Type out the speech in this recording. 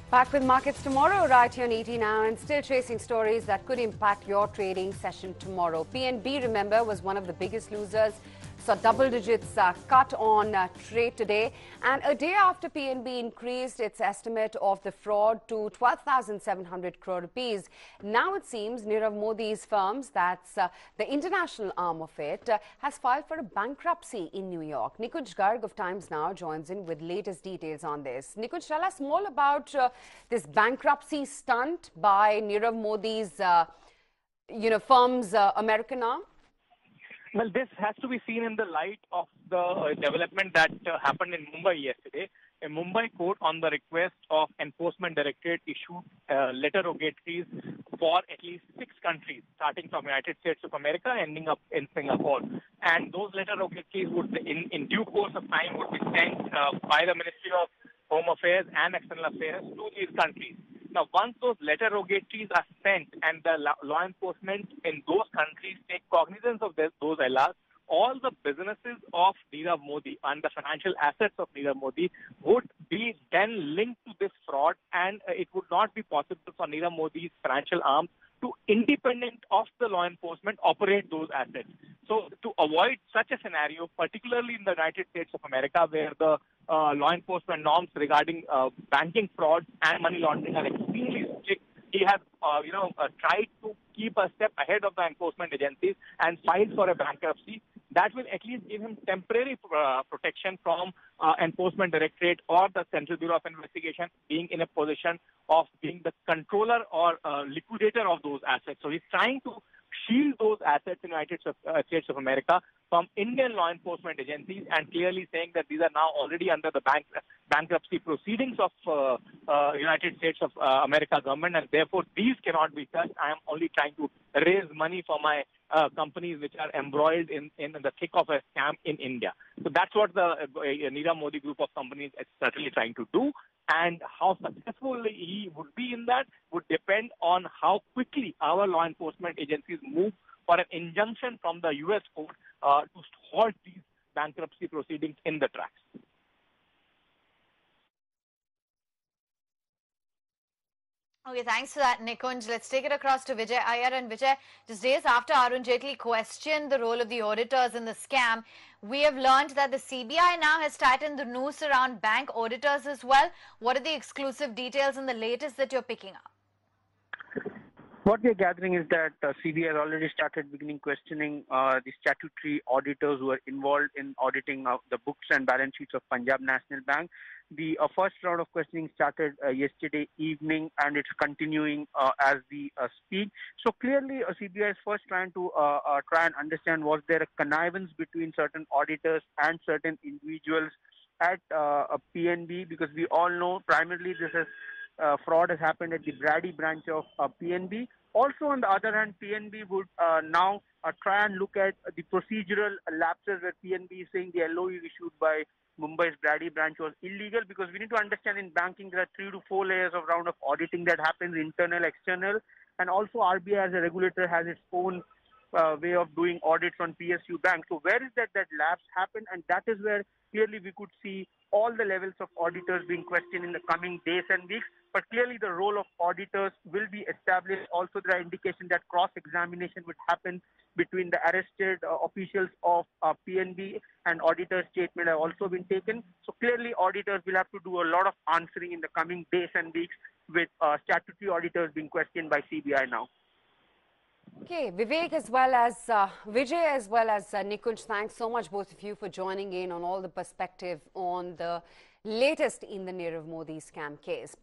Back with markets tomorrow, right here on ET Now, and still chasing stories that could impact your trading session tomorrow. PNB, remember, was one of the biggest losers. Saw double digits cut on trade today. And a day after PNB increased its estimate of the fraud to 12,700 crore rupees, now it seems Nirav Modi's firms, that's the international arm of it, has filed for a bankruptcy in New York. Nikunj Garg of Times Now joins in with latest details on this. Nikunj, tell us more about this bankruptcy stunt by Nirav Modi's, firm's American arm. Well, this has to be seen in the light of the development that happened in Mumbai yesterday. A Mumbai court, on the request of Enforcement Directorate, issued letter rogatories for at least 6 countries, starting from United States of America, ending up in Singapore. And those letter rogatories would, in due course of time, would be sent by the Ministry of Home Affairs and External Affairs to these countries. Now, once those letter rogatories are sent and the law enforcement in those countries take cognizance of those LRs, all the businesses of Nirav Modi and the financial assets of Nirav Modi would be then linked to this fraud, and it would not be possible for Nirav Modi's financial arm to, independent of the law enforcement, operate those assets. So to avoid such a scenario, particularly in the United States of America, where the law enforcement norms regarding banking fraud and money laundering are extremely strict, he has, tried to keep a step ahead of the enforcement agencies and filed for a bankruptcy. That will at least give him temporary protection from Enforcement Directorate or the Central Bureau of Investigation being in a position of being the controller or liquidator of those assets. So he's trying to shield those assets in the United States of America from Indian law enforcement agencies, and clearly saying that these are now already under the bankruptcy proceedings of United States of America government, and therefore these cannot be touched. I am only trying to raise money for my companies which are embroiled in the thick of a scam in India. So that's what the Nirav Modi group of companies is certainly trying to do. And how successful he would be in that would depend on how quickly our law enforcement agencies move for an injunction from the U.S. court to halt these bankruptcy proceedings in the tracks. Okay, thanks for that, Nikunj. Let's take it across to Vijay Iyer. And Vijay, just days after Arun Jaitley questioned the role of the auditors in the scam, we have learned that the CBI now has tightened the noose around bank auditors as well. What are the exclusive details and the latest that you're picking up? What we are gathering is that CBI has already started beginning questioning the statutory auditors who are involved in auditing the books and balance sheets of Punjab National Bank. The first round of questioning started yesterday evening, and it's continuing as we speak. So clearly, CBI is first trying to try and understand, was there a connivance between certain auditors and certain individuals at PNB, because we all know primarily this is fraud has happened at the Brady branch of PNB. Also, on the other hand, PNB would now try and look at the procedural lapses where PNB is saying the LOU issued by Mumbai's Brady branch was illegal, because we need to understand in banking there are 3 to 4 layers of round of auditing that happens, internal, external, and also RBI as a regulator has its own way of doing audits on PSU banks. So where is that lapse happened? And that is where clearly we could see all the levels of auditors being questioned in the coming days and weeks. But clearly the role of auditors will be established. Also, there are indications that cross-examination would happen between the arrested officials of PNB, and auditor statement have also been taken. So clearly auditors will have to do a lot of answering in the coming days and weeks, with statutory auditors being questioned by CBI now. Okay, Vivek as well as Vijay as well as Nikunj, thanks so much both of you for joining in on all the perspective on the latest in the Nirav Modi scam case.